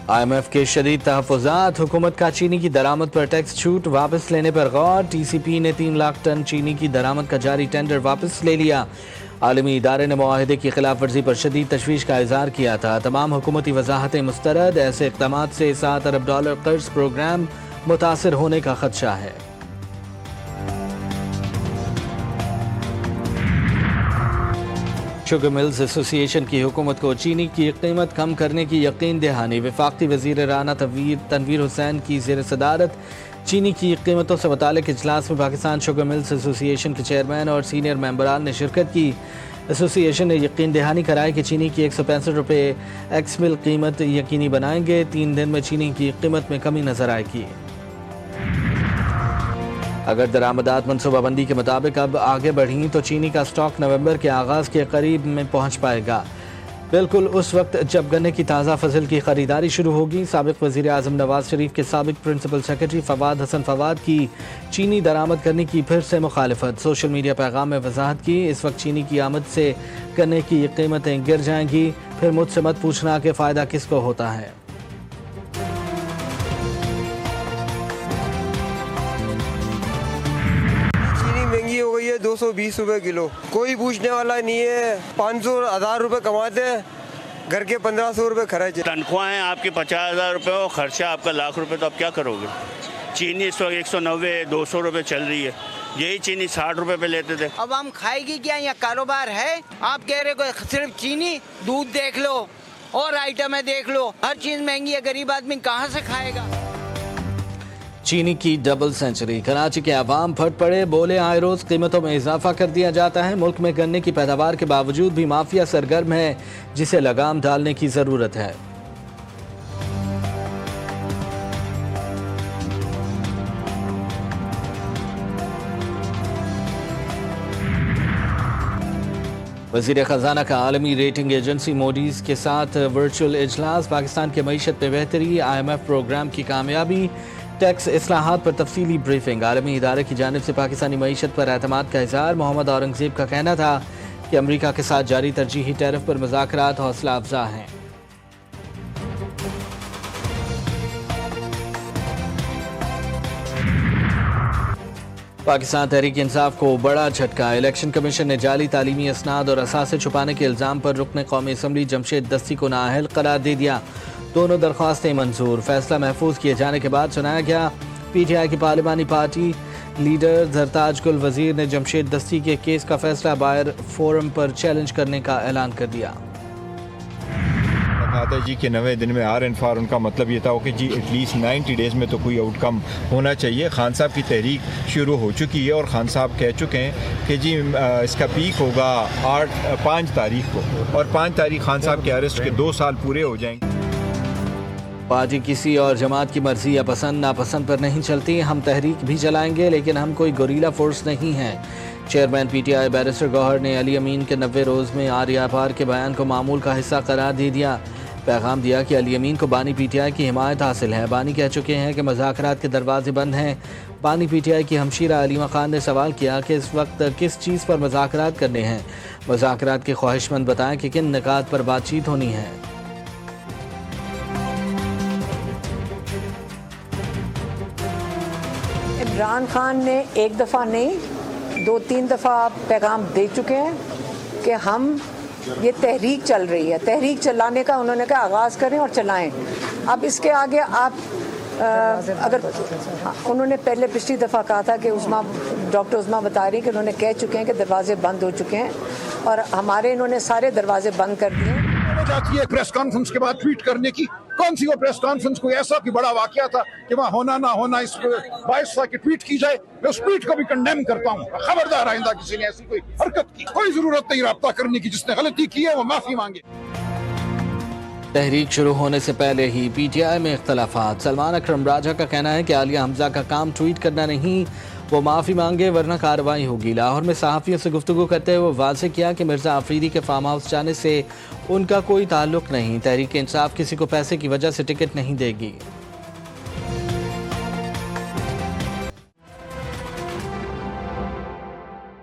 IMF کے شدید تحفظات، حکومت کا چینی کی درآمد پر ٹیکس چھوٹ واپس لینے پر غور، TCP نے 3 لاکھ ٹن چینی کی درآمد کا جاری ٹینڈر واپس لے لیا۔ عالمی ادارے نے معاہدے کی خلاف ورزی پر شدید تشویش کا اظہار کیا تھا۔ تمام حکومتی وضاحتیں مسترد، ایسے اقدامات سے $7 ارب قرض پروگرام متاثر ہونے کا خدشہ ہے۔ شوگر ملز ایسوسی ایشن کی حکومت کو چینی کی قیمت کم کرنے کی یقین دہانی۔ وفاقی وزیر رانا تنویر حسین کی زیر صدارت چینی کی قیمتوں سے متعلق اجلاس میں پاکستان شوگر ملز ایسوسی ایشن کے چیئرمین اور سینئر ممبران نے شرکت کی۔ ایسوسی ایشن نے یقین دہانی کرائی کہ چینی کی $165 ایکس مل قیمت یقینی بنائیں گے۔ 3 دن میں چینی کی قیمت میں کمی نظر آئے گی۔ اگر درآمدات منصوبہ بندی کے مطابق اب آگے بڑھیں تو چینی کا سٹاک نومبر کے آغاز کے قریب میں پہنچ پائے گا، بالکل اس وقت جب گنے کی تازہ فصل کی خریداری شروع ہوگی۔ سابق وزیر اعظم نواز شریف کے سابق پرنسپل سیکرٹری فواد حسن فواد کی چینی درآمد کرنے کی پھر سے مخالفت۔ سوشل میڈیا پیغام میں وضاحت کی، اس وقت چینی کی آمد سے گنے کی قیمتیں گر جائیں گی، پھر مجھ سے مت پوچھنا کہ فائدہ کس کو ہوتا ہے۔ مہنگی ہو گئی ہے، 220 روپے کلو، کوئی پوچھنے والا نہیں ہے۔ 500-1000 روپے کماتے ہیں، گھر کے 1500 روپے خرچ ہے۔ تنخواہیں آپ کی 50,000 روپے ہو، خرچہ آپ کا $1,00,000 روپے، تو آپ کیا کرو گے؟ چینی اس وقت 190-200 روپے چل رہی ہے، یہی چینی 60 روپے پہ لیتے تھے۔ اب ہم کھائے گی کیا؟ یا کاروبار ہے؟ آپ کہہ رہے کو صرف چینی؟ دودھ دیکھ لو اور آئٹمیں دیکھ لو، ہر چیز مہنگی ہے، غریب آدمی کہاں سے کھائے گا؟ چینی کی ڈبل سینچری، کراچی کے عوام پھٹ پڑے، بولے آئے روز قیمتوں میں اضافہ کر دیا جاتا ہے۔ ملک میں گنے کی پیداوار کے باوجود بھی مافیا سرگرم ہے، جسے لگام ڈالنے کی ضرورت ہے۔ وزیر خزانہ کا عالمی ریٹنگ ایجنسی موڈیز کے ساتھ ورچوئل اجلاس، پاکستان کی معیشت میں بہتری، IMF پروگرام کی کامیابی، ٹیکس اصلاحات پر تفصیلی بریفنگ۔ عالمی ادارے کی جانب سے پاکستانی معیشت پر اعتماد کا اظہار۔ محمد اورنگزیب کا کہنا تھا کہ امریکہ کے ساتھ جاری ترجیحی ٹیرف پر مذاکرات حوصلہ افزا ہیں۔ پاکستان تحریک انصاف کو بڑا جھٹکا، الیکشن کمیشن نے جعلی تعلیمی اسناد اور اثاثے چھپانے کے الزام پر رکن قومی اسمبلی جمشید دستی کو نااہل قرار دے دیا۔ دونوں درخواستیں منظور، فیصلہ محفوظ کیے جانے کے بعد سنایا گیا۔ PTI کی پارلیمانی پارٹی لیڈر زرتاج گل وزیر نے جمشید دستی کے کیس کا فیصلہ بائر فورم پر چیلنج کرنے کا اعلان کر دیا۔ جی کے 90 دن میں R&R ان کا مطلب یہ تھا کہ جی ایٹ لیسٹ 90 ڈیز میں تو کوئی آؤٹ کم ہونا چاہیے۔ خان صاحب کی تحریک شروع ہو چکی ہے اور خان صاحب کہہ چکے ہیں کہ جی اس کا پیک ہوگا 5 تاریخ کو، اور 5 تاریخ خان صاحب کے اریسٹ کے 2 سال پورے ہو جائیں گے۔ پارٹی کسی اور جماعت کی مرضی یا پسند ناپسند پر نہیں چلتی، ہم تحریک بھی چلائیں گے لیکن ہم کوئی گوریلا فورس نہیں ہیں۔ چیئرمین PTI بیرسٹر گوہر نے علی امین کے 90 روز میں R&R کے بیان کو معمول کا حصہ قرار دے دیا۔ پیغام دیا کہ علی امین کو بانی PTI کی حمایت حاصل ہے۔ بانی کہہ چکے ہیں کہ مذاکرات کے دروازے بند ہیں۔ بانی PTI کی ہمشیرہ علیمہ خان نے سوال کیا کہ اس وقت کس چیز پر مذاکرات کرنے ہیں، مذاکرات کے خواہش مند بتائیں کہ کن نکات پر بات چیت ہونی ہے۔ عمران خان نے ایک دفعہ نہیں 2-3 دفعہ پیغام دے چکے ہیں کہ ہم یہ تحریک چل رہی ہے، تحریک چلانے کا انہوں نے کہا آغاز کریں اور چلائیں۔ اب اس کے آگے آپ اگر انہوں نے پہلے پچھلی دفعہ کہا تھا کہ ڈاکٹر عظمیٰ بتا رہی کہ انہوں نے کہہ چکے ہیں کہ دروازے بند ہو چکے ہیں، اور ہمارے انہوں نے سارے دروازے بند کر دیے۔ چاہتی ہے پریس کانفرنس کے بعد ٹویٹ کرنے کی، کون سی وہ پریس کانفرنس کوئی ایسا کوئی بڑا واقعہ تھا کہ وہاں ہونا نہ ہونا اس کو باعث تھا کہ ٹویٹ کی جائے؟ میں اس ٹویٹ کو بھی کنڈیم کرتا ہوں، خبردار آئندہ کسی نے ایسی کوئی حرکت کی، کوئی ضرورت نہیں رابطہ کرنے کی، جس نے غلطی کی ہے وہ معافی مانگے۔ تحریک شروع ہونے سے پہلے ہی PTI میں اختلافات، سلمان اکرم راجہ کا کہنا ہے کہ عالیہ حمزہ کا کام ٹویٹ کرنا نہیں، وہ معافی مانگے ورنہ کارروائی ہوگی۔ لاہور میں صحافیوں سے گفتگو کرتے ہوئے واضح کیا کہ مرزا آفریدی کے فارم ہاؤس جانے سے ان کا کوئی تعلق نہیں، تحریک انصاف کسی کو پیسے کی وجہ سے ٹکٹ نہیں دے گی۔